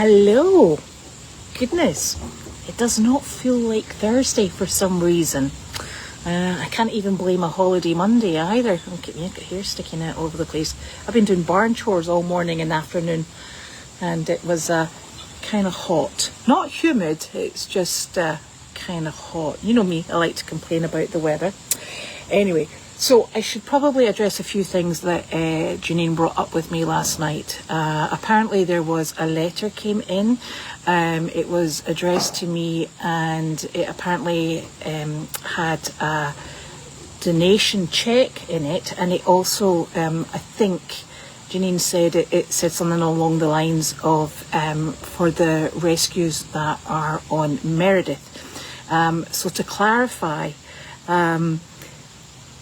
Hello. Goodness, it does not feel like Thursday for some reason. I can't even blame a holiday Monday either. Look at me, I've got hair sticking out all over the place. I've been doing barn chores all morning and afternoon, and it was kind of hot. Not humid, it's just kind of hot. You know me, I like to complain about the weather. Anyway, so I should probably address a few things that Janine brought up with me last night. Apparently there was a letter came in. It was addressed to me, and it apparently had a donation check in it, and it also, I think Janine said it said something along the lines of for the rescues that are on Meredith. So to clarify,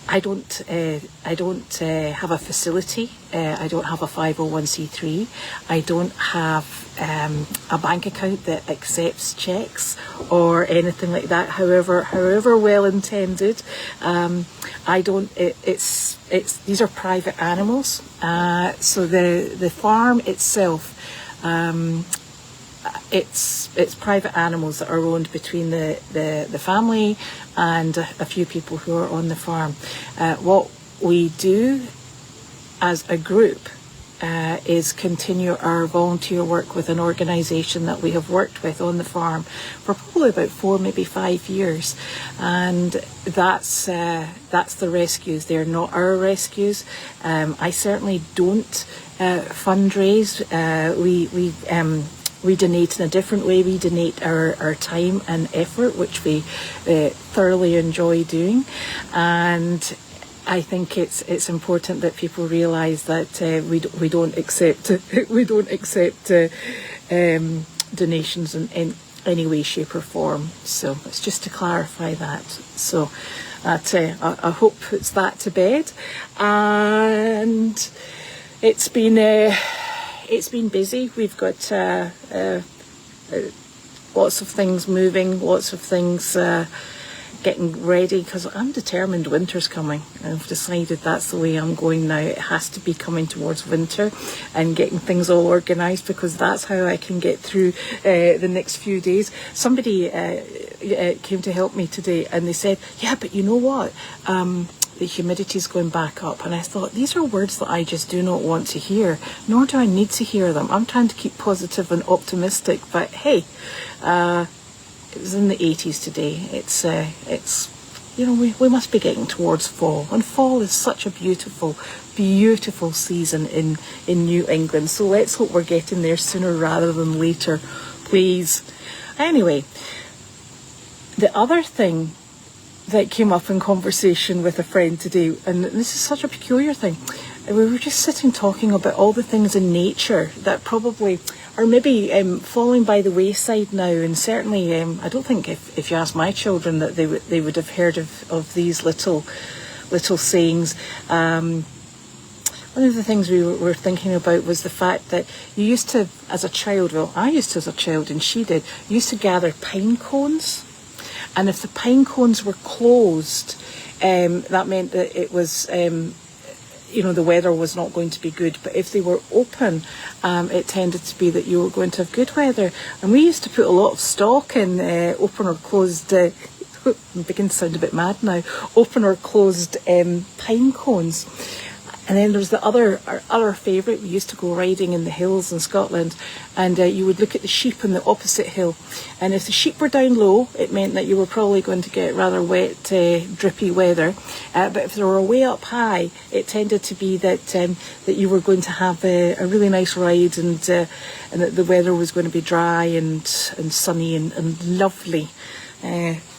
I don't have a facility. I don't have a 501c3. I don't have a bank account that accepts checks or anything like that. However well intended, I don't. It's these are private animals. So the farm itself. It's private animals that are owned between the family and a few people who are on the farm. What we do as a group is continue our volunteer work with an organisation that we have worked with on the farm for probably about 4, maybe 5 years, and that's the rescues. They're not our rescues. I certainly don't fundraise. We donate in a different way. We donate our time and effort, which we thoroughly enjoy doing. And I think it's important that people realise that we don't accept donations in any way, shape or form. So it's just to clarify that. So that I hope it's that to bed. And it's been busy. We've got lots of things moving, lots of things getting ready, because I'm determined winter's coming. I've decided that's the way I'm going now. It has to be coming towards winter and getting things all organised, because that's how I can get through the next few days. Somebody came to help me today, and they said, yeah, but you know what? The humidity's going back up. And I thought, these are words that I just do not want to hear, nor do I need to hear them. I'm trying to keep positive and optimistic, but hey, it was in the 80s today. It's you know, we must be getting towards fall, and fall is such a beautiful season in New England. So let's hope we're getting there sooner rather than later, please. Anyway, the other thing that came up in conversation with a friend today, and this is such a peculiar thing, we were just sitting talking about all the things in nature that probably are maybe falling by the wayside now. And certainly I don't think if you ask my children that they would have heard of these little sayings. One of the things we were thinking about was the fact that you used to, as a child, well, I used to as a child, and she did, used to gather pine cones. And if the pine cones were closed, that meant that it was, the weather was not going to be good. But if they were open, it tended to be that you were going to have good weather. And we used to put a lot of stock in open or closed, I'm beginning to sound a bit mad now, open or closed pine cones. And then there's our other favourite. We used to go riding in the hills in Scotland, and you would look at the sheep on the opposite hill. And if the sheep were down low, it meant that you were probably going to get rather wet, drippy weather. But if they were way up high, it tended to be that you were going to have a really nice ride, and that the weather was going to be dry and sunny and lovely.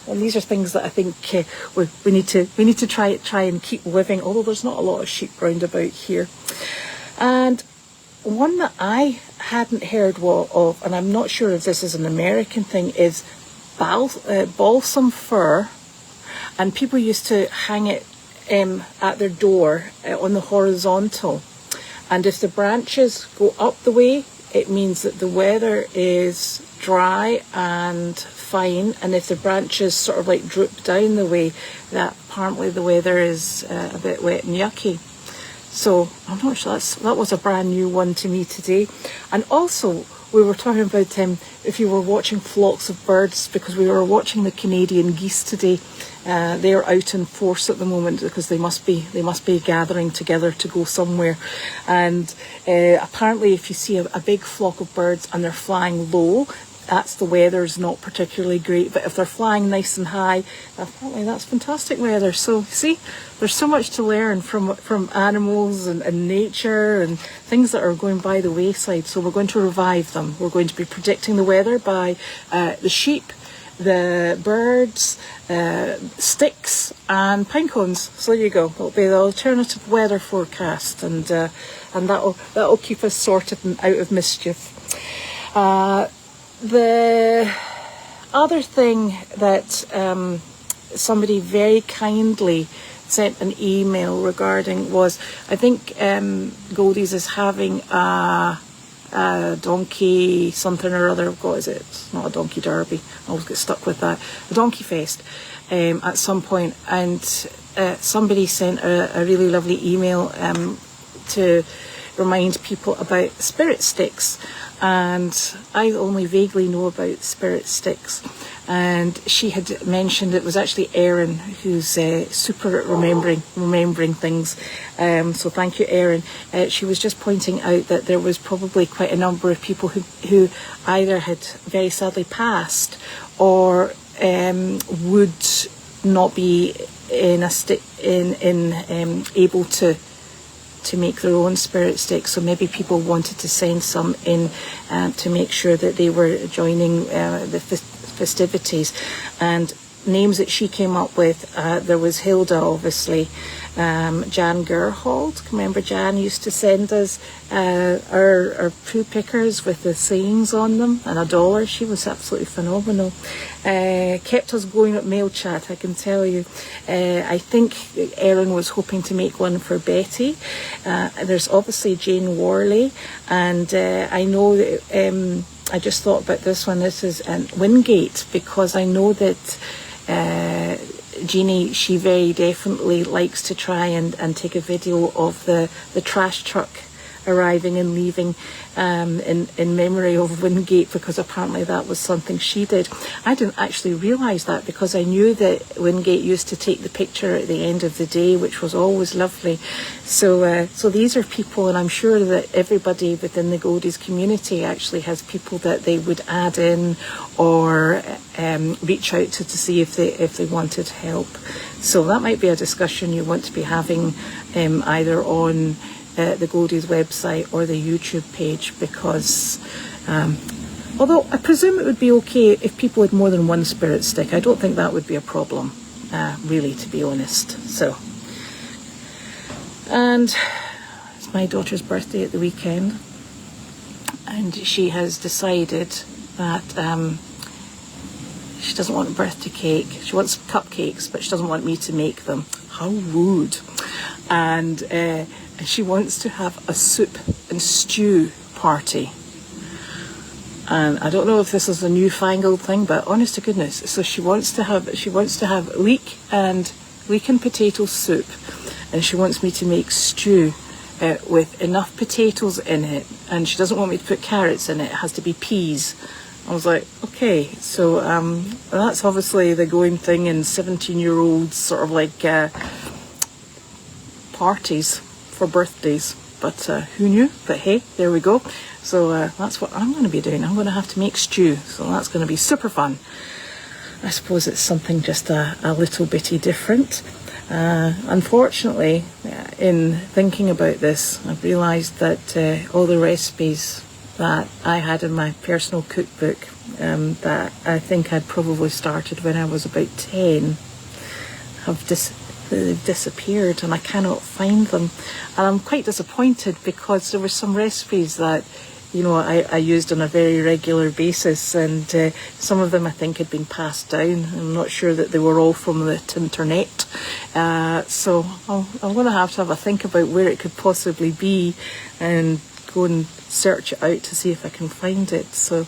And these are things that I think we need to try and keep living, although there's not a lot of sheep round about here. And one that I hadn't heard of, and I'm not sure if this is an American thing, is balsam fir. And people used to hang it at their door on the horizontal. And if the branches go up the way, it means that the weather is dry and fine, and if the branches sort of like droop down the way, that apparently the weather is a bit wet and yucky. So I'm not sure that was a brand new one to me today. And also we were talking about if you were watching flocks of birds, because we were watching the Canadian geese today. They're out in force at the moment because they must be gathering together to go somewhere. And apparently if you see a big flock of birds and they're flying low, that's the weather's not particularly great. But if they're flying nice and high, apparently that's fantastic weather. So see, there's so much to learn from animals and nature and things that are going by the wayside. So we're going to revive them. We're going to be predicting the weather by the sheep, the birds, sticks and pine cones. So there you go. It'll be the alternative weather forecast, and that'll keep us sorted and out of mischief. The other thing that somebody very kindly sent an email regarding was, I think Goldy's is having a donkey something or other. What is it? It's not a donkey derby. I always get stuck with that. A donkey fest at some point, and somebody sent a really lovely email to remind people about spirit sticks. And I only vaguely know about spirit sticks, and she had mentioned it was actually Erin who's super at remembering things, so thank you, Erin. She was just pointing out that there was probably quite a number of people who either had very sadly passed or would not be able to make their own spirit sticks. So maybe people wanted to send some in to make sure that they were joining the festivities. And names that she came up with, there was Hilda, obviously, Jan Gerhold. Remember Jan used to send us our poo pickers with the sayings on them, and $1. She was absolutely phenomenal. Kept us going at mail chat, I can tell you. I think Erin was hoping to make one for Betty. There's obviously Jane Worley, and I know that I just thought about this one. This is Wingate, because I know that Jeannie, she very definitely likes to try and take a video of the trash truck arriving and leaving in memory of Wingate, because apparently that was something she did. I didn't actually realise that, because I knew that Wingate used to take the picture at the end of the day, which was always lovely. So these are people, and I'm sure that everybody within the Goldies community actually has people that they would add in or reach out to see if they wanted help. So that might be a discussion you want to be having either on the Goldies website or the YouTube page, because although I presume it would be okay if people had more than one spirit stick, I don't think that would be a problem, really, to be honest. So, and it's my daughter's birthday at the weekend, and she has decided that she doesn't want a birthday cake. She wants cupcakes, but she doesn't want me to make them. How rude. And she wants to have a soup and stew party. And I don't know if this is a newfangled thing, but honest to goodness, so she wants to have leek and potato soup, and she wants me to make stew with enough potatoes in it, and she doesn't want me to put carrots in it. It has to be peas. I was like, okay, so that's obviously the going thing in 17-year-olds sort of like parties for birthdays, but who knew? But hey, there we go. So that's what I'm going to be doing. I'm going to have to make stew, so that's going to be super fun. I suppose it's something just a little bitty different. Unfortunately, in thinking about this, I've realised that all the recipes that I had in my personal cookbook that I think I'd probably started when I was about 10 have disappeared, and I cannot find them. And I'm quite disappointed, because there were some recipes that, you know, I used on a very regular basis, and some of them I think had been passed down. I'm not sure that they were all from the internet. So I'm going to have a think about where it could possibly be and go and search it out to see if I can find it. So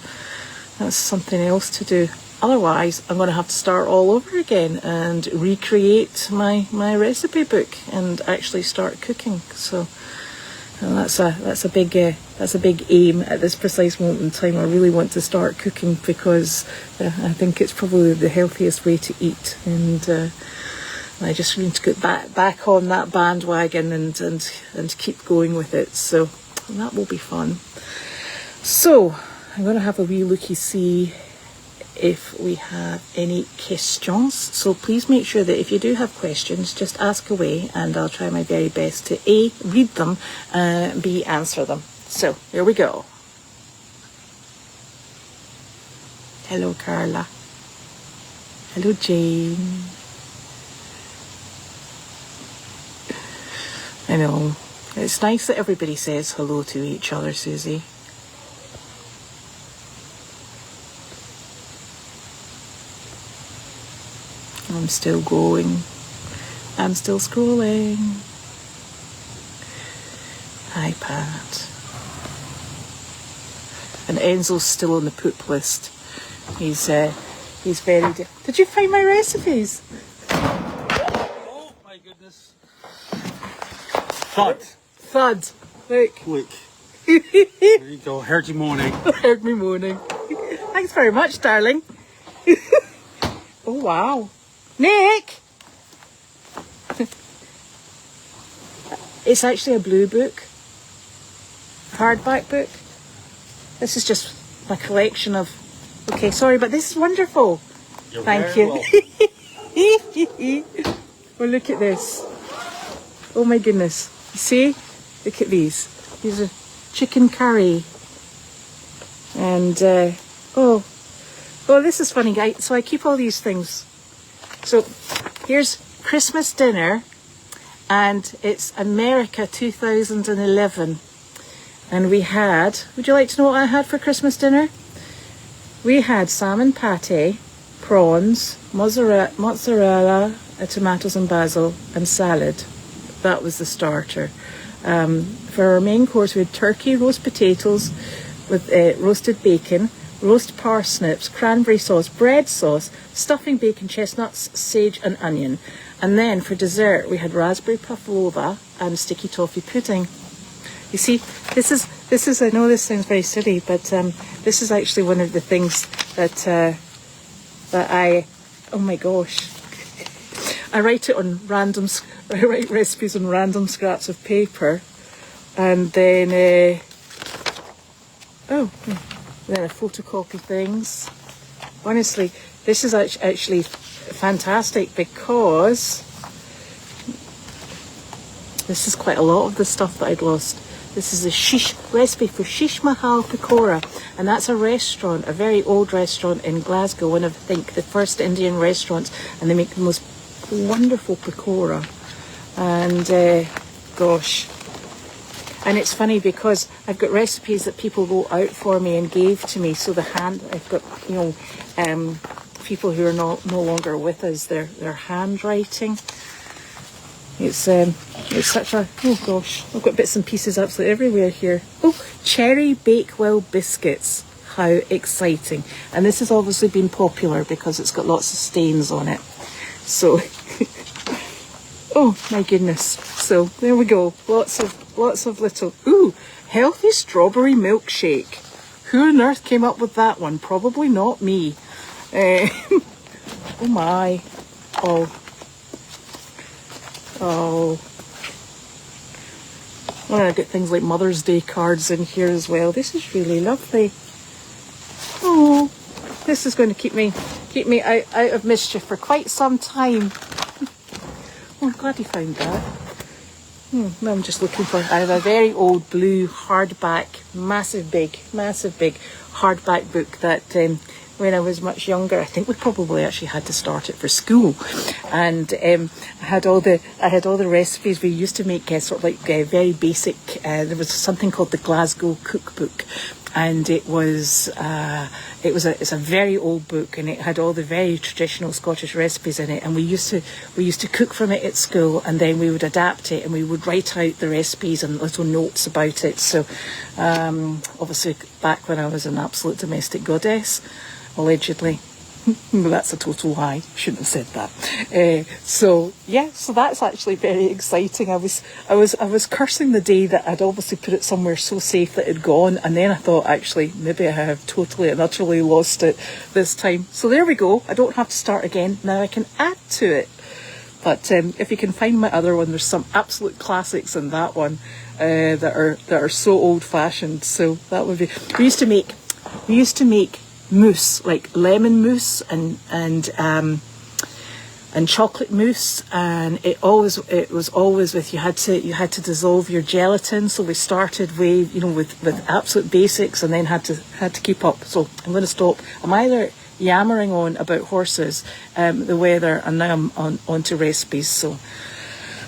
that's something else to do. otherwise I'm going to have to start all over again and recreate my recipe book and actually start cooking. So that's a big aim at this precise moment in time. I really want to start cooking because I think it's probably the healthiest way to eat, and I just need to get back on that bandwagon and keep going with it. So that will be fun. So I'm going to have a wee looky see if we have any questions. So please make sure that if you do have questions, just ask away, and I'll try my very best to A, read them, B, answer them. So here we go. Hello, Carla. Hello, Jane. I know. It's nice that everybody says hello to each other, Susie. I'm still going. I'm still scrolling. Hi, Pat. And Enzo's still on the poop list. He's very... Did you find my recipes? Oh, my goodness. Thud. Thud. Look. There you go. Heard you moaning. Heard me moaning. Thanks very much, darling. Oh, wow. Nick! It's actually a blue book. Hardback book. This is just my collection of... Okay, sorry, but this is wonderful. You're Thank very you. Well, look at this. Oh my goodness. You see? Look at these. These are chicken curry. And, oh, this is funny, guys. So I keep all these things. So here's Christmas dinner, and it's America 2011. And we had, would you like to know what I had for Christmas dinner? We had salmon pate, prawns, mozzarella, tomatoes and basil, and salad. That was the starter. For our main course, we had turkey, roast potatoes with roasted bacon, roast parsnips, cranberry sauce, bread sauce, stuffing, bacon, chestnuts, sage and onion. And then for dessert, we had raspberry pavlova and sticky toffee pudding. You see, this is, I know this sounds very silly, but this is actually one of the things that I, oh my gosh, I write recipes on random scraps of paper, and then, then I photocopy things. Honestly, this is actually fantastic because this is quite a lot of the stuff that I'd lost. This is a recipe for shish mahal pakora, and that's a restaurant, a very old restaurant in Glasgow, one of, I think, the first Indian restaurants, and they make the most wonderful pakora. And gosh, and it's funny because I've got recipes that people wrote out for me and gave to me. So I've got, you know, people who are no longer with us, their handwriting. It's such a, oh gosh, I've got bits and pieces absolutely everywhere here. Oh, cherry Bakewell biscuits. How exciting. And this has obviously been popular because it's got lots of stains on it. So, oh my goodness. So there we go. Lots of little, ooh, healthy strawberry milkshake. Who on earth came up with that one? Probably not me. Oh my. Oh, well, I get things like Mother's Day cards in here as well. This is really lovely. Oh, this is going to keep me out of mischief for quite some time. Oh, I'm glad you found that. Now I'm just looking for, I have a very old blue hardback, massive big hardback book that when I was much younger, I think we probably actually had to start it for school, and I had all the recipes. We used to make sort of like very basic. There was something called the Glasgow Cookbook, and it's a very old book, and it had all the very traditional Scottish recipes in it. And we used to cook from it at school, and then we would adapt it, and we would write out the recipes and little notes about it. So obviously back when I was an absolute domestic goddess, allegedly. That's a total lie. Shouldn't have said that. So yeah, so that's actually very exciting. I was cursing the day that I'd obviously put it somewhere so safe that it'd gone, and then I thought actually maybe I have totally and utterly lost it this time. So there we go. I don't have to start again. Now I can add to it. But if you can find my other one, there's some absolute classics in that one that are so old-fashioned. So that would be. We used to make mousse, like lemon mousse and chocolate mousse, and it was always with you had to dissolve your gelatin. So we started with absolute basics, and then had to keep up. So I'm going to stop. I'm either yammering on about horses, the weather, and now I'm on to recipes. So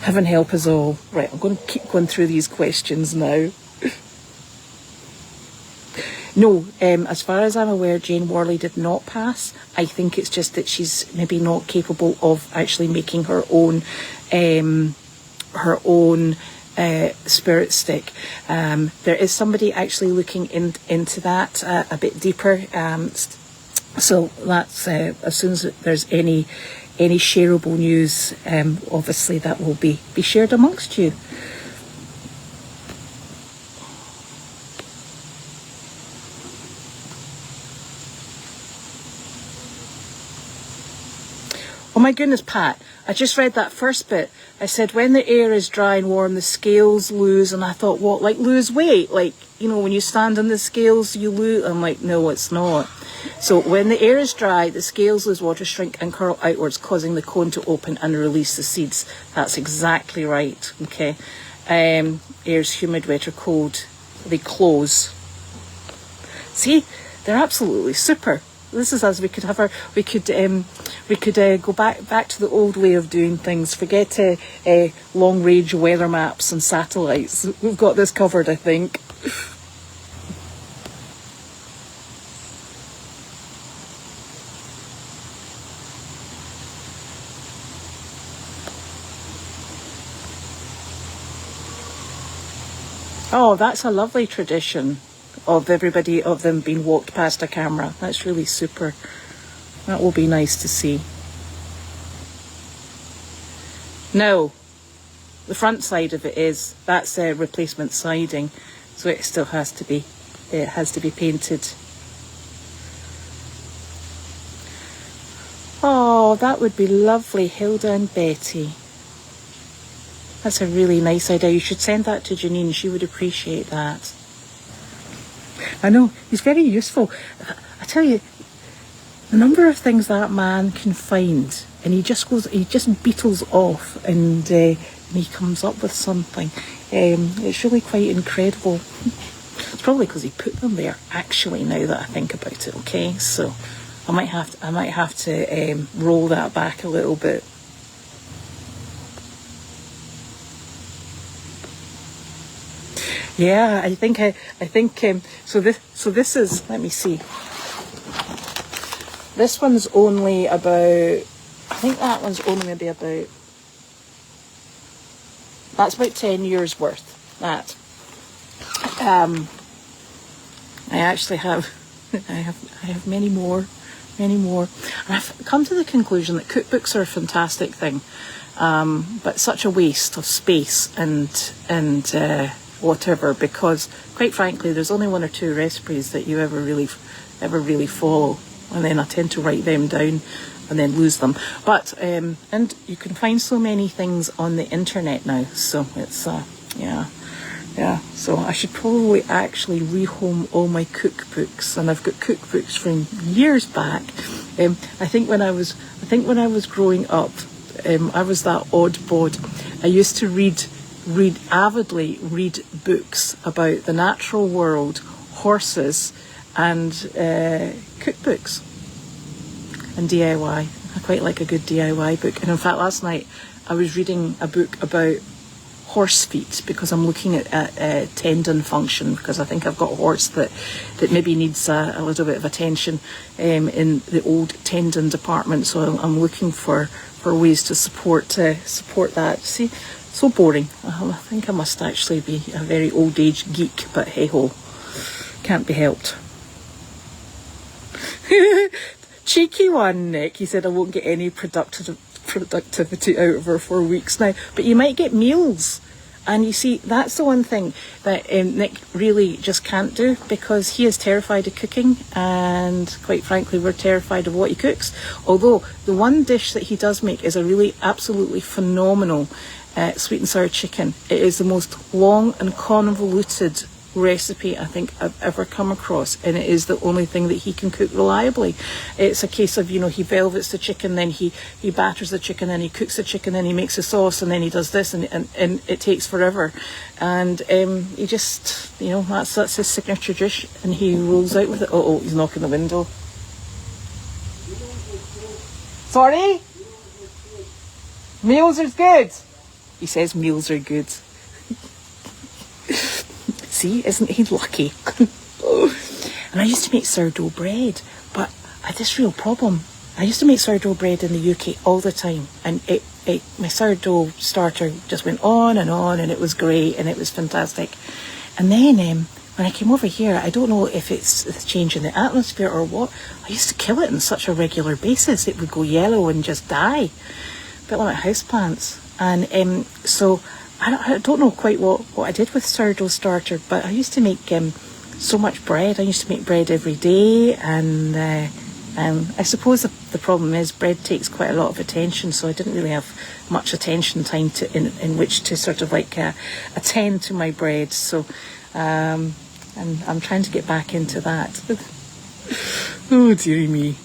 heaven help us all. Right, I'm going to keep going through these questions now. No, as far as I'm aware, Jane Worley did not pass. I think it's just that she's maybe not capable of actually making her own spirit stick. There is somebody actually looking into that a bit deeper. So that's as soon as there's any shareable news, obviously that will be shared amongst you. Oh my goodness, Pat, I just read that first bit. I said, when the air is dry and warm, the scales lose. And I thought, what, like lose weight? Like, when you stand on the scales, you lose. I'm like, no, it's not. So when the air is dry, the scales lose water, shrink and curl outwards, causing the cone to open and release the seeds. That's exactly right, okay? Air's humid, wet or cold, they close. See, they're absolutely super. This is as we could go back to the old way of doing things. Forget long range weather maps and satellites. We've got this covered, I think. Oh, that's a lovely tradition of them being walked past a camera. That's really super. That will be nice to see. No, the front side of that's replacement siding, so it still has to be painted. Oh, that would be lovely, Hilda and Betty. That's a really nice idea. You should send that to Janine. She would appreciate that. I know, he's very useful. I tell you, the number of things that man can find, and he just beetles off, and he comes up with something. It's really quite incredible. It's probably because he put them there, actually, now that I think about it, okay? So I might have to roll that back a little bit. Yeah, I think so this is, let me see. This one's only about, I think that one's only maybe about, that's about 10 years worth. That. I actually have, I have many more. And I've come to the conclusion that cookbooks are a fantastic thing, but such a waste of space and whatever, because quite frankly there's only one or two recipes that you ever really follow, and then I tend to write them down and then lose them. But and you can find so many things on the internet now, so it's yeah, so I should probably actually rehome all my cookbooks, and I've got cookbooks from years back. I think when I was growing up, I was that odd bod. I used to avidly read books about the natural world, horses, and cookbooks and DIY. I quite like a good DIY book. And in fact, last night I was reading a book about horse feet, because I'm looking at tendon function, because I think I've got a horse that maybe needs a little bit of attention in the old tendon department. So I'm looking for ways to support that. See, so boring. I think I must actually be a very old age geek, but hey ho, can't be helped. Cheeky one, Nick. He said I won't get any productivity out of her for weeks now. But you might get meals. And you see, that's the one thing that Nick really just can't do, because he is terrified of cooking, and quite frankly we're terrified of what he cooks. Although the one dish that he does make is a really absolutely phenomenal sweet and sour chicken. It is the most long and convoluted recipe I think I've ever come across, and it is the only thing that he can cook reliably. It's a case of, you know, he velvets the chicken, then he batters the chicken, then he cooks the chicken, then he makes the sauce, and then he does this, and it takes forever. And he just, you know, that's his signature dish, and he rolls out with it. Oh, he's knocking the window. Sorry? Meals are good. He says meals are good. See, isn't he lucky? And I used to make sourdough bread, but I had this real problem. I used to make sourdough bread in the UK all the time, and my sourdough starter just went on, and it was great, and it was fantastic. And then when I came over here, I don't know if it's the change in the atmosphere or what, I used to kill it on such a regular basis. It would go yellow and just die. A bit like houseplants. And so I don't know quite what I did with sourdough starter, but I used to make so much bread. I used to make bread every day, and I suppose the problem is bread takes quite a lot of attention, so I didn't really have much attention time in which to sort of like attend to my bread. So and I'm trying to get back into that. Oh dearie me,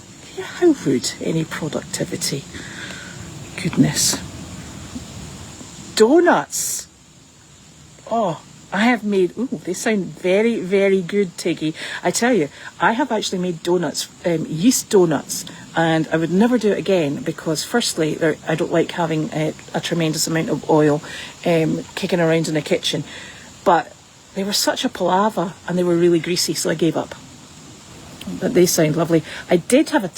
how rude, any productivity. Goodness. Donuts. Oh, I have made, they sound very, very good, Tiggy. I tell you, I have actually made donuts, yeast donuts, and I would never do it again, because firstly, I don't like having a tremendous amount of oil kicking around in the kitchen, but they were such a palaver, and they were really greasy, so I gave up. But they sound lovely. I did have a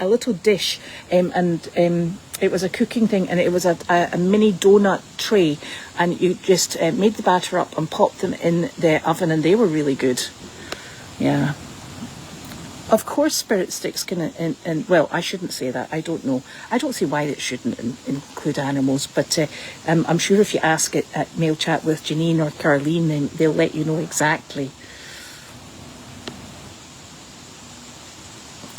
little dish, and it was a cooking thing, and it was a mini donut tray, and you just made the batter up and popped them in the oven, and they were really good. Yeah. Of course spirit sticks can, and well, I shouldn't say that, I don't know. I don't see why it shouldn't include animals, but I'm sure if you ask it at Mail Chat with Janine or Carleen, then they'll let you know exactly.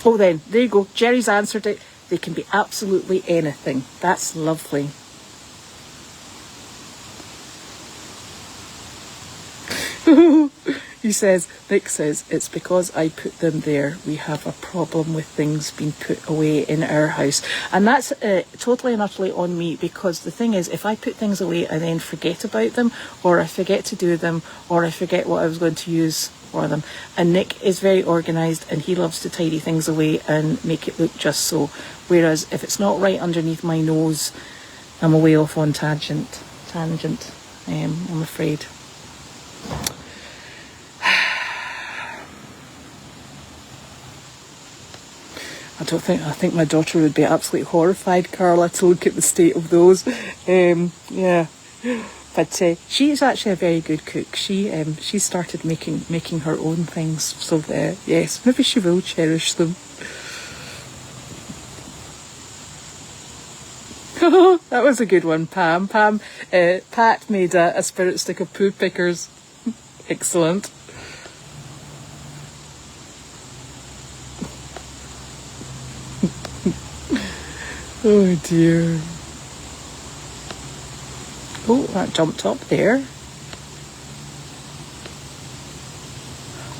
Oh, then, there you go. Jerry's answered it. They can be absolutely anything. That's lovely. Nick says, it's because I put them there. We have a problem with things being put away in our house. And that's totally and utterly on me, because the thing is, if I put things away and then forget about them, or I forget to do them, or I forget what I was going to use for them. And Nick is very organised, and he loves to tidy things away and make it look just so. Whereas if it's not right underneath my nose, I'm away off on tangent. I'm afraid. I think my daughter would be absolutely horrified, Carla, to look at the state of those. Yeah. But she's actually a very good cook. She started making her own things. So yes, maybe she will cherish them. That was a good one, Pam. Pat made a spirit stick of poo pickers. Excellent. Oh dear. Oh, that jumped up there.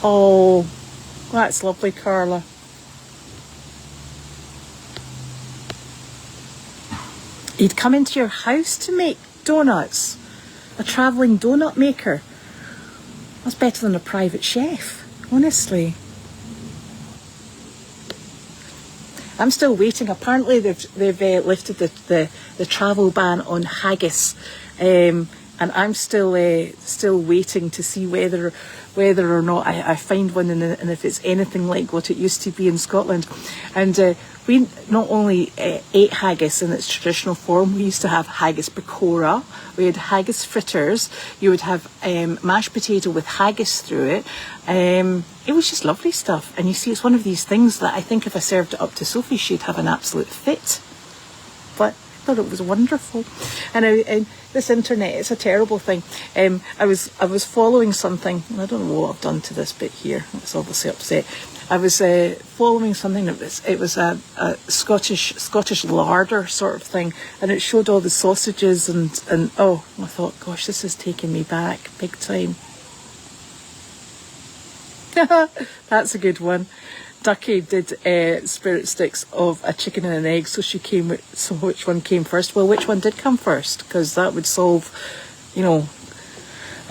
Oh, that's lovely, Carla. He'd come into your house to make donuts. A travelling donut maker. That's better than a private chef, honestly. I'm still waiting. Apparently they've lifted the travel ban on haggis. and I'm still waiting to see whether or not I find one, and if it's anything like what it used to be in Scotland. And we not only ate haggis in its traditional form, we used to have haggis pakora, we had haggis fritters, you would have mashed potato with haggis through it. It was just lovely stuff. And you see, it's one of these things that I think if I served it up to Sophie, she'd have an absolute fit. But I thought it was wonderful. And this internet, it's a terrible thing. I was following something, and I don't know what I've done to this bit here. It's obviously upset. I was following something that was a Scottish larder sort of thing, and it showed all the sausages and oh, I thought, gosh, this is taking me back big time. That's a good one. Ducky did spirit sticks of a chicken and an egg, so which one came first? Well, which one did come first? Because that would solve, you know,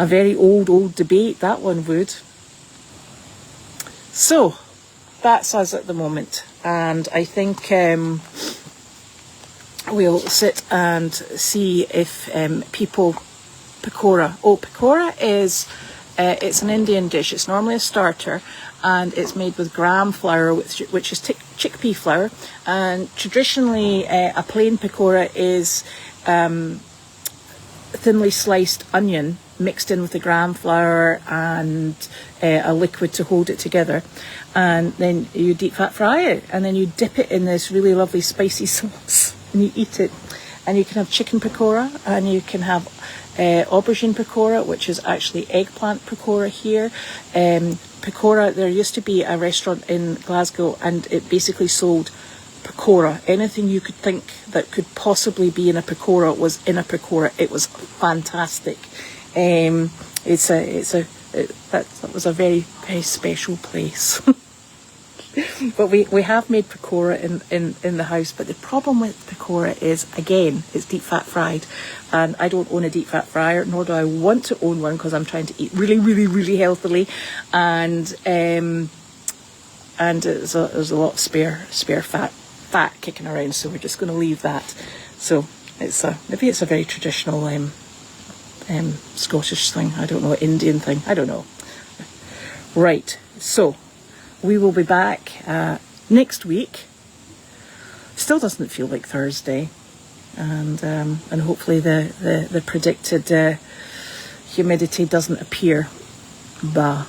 a very old debate, that one would. So, that's us at the moment, and I think we'll sit and see if people... Pakora. Oh, pakora is... it's an Indian dish. It's normally a starter, and it's made with gram flour, which is chickpea flour. And traditionally, a plain pakora is thinly sliced onion mixed in with the gram flour and a liquid to hold it together. And then you deep fat fry it, and then you dip it in this really lovely spicy sauce, and you eat it. And you can have chicken pakora, and you can have aubergine pakora, which is actually eggplant pakora here. Pakora, there used to be a restaurant in Glasgow, and it basically sold pakora. Anything you could think that could possibly be in a pakora was in a pakora. It was fantastic. That was a very, very special place. But we have made pakora in the house, but the problem with pakora is, again, it's deep fat fried, and I don't own a deep fat fryer, nor do I want to own one, because I'm trying to eat really, really, really healthily, and there's a lot of spare fat kicking around, so we're just going to leave that. So maybe it's a very traditional Scottish thing, I don't know, Indian thing, I don't know. Right, so we will be back next week. Still doesn't feel like Thursday, and hopefully the predicted humidity doesn't appear. Bah.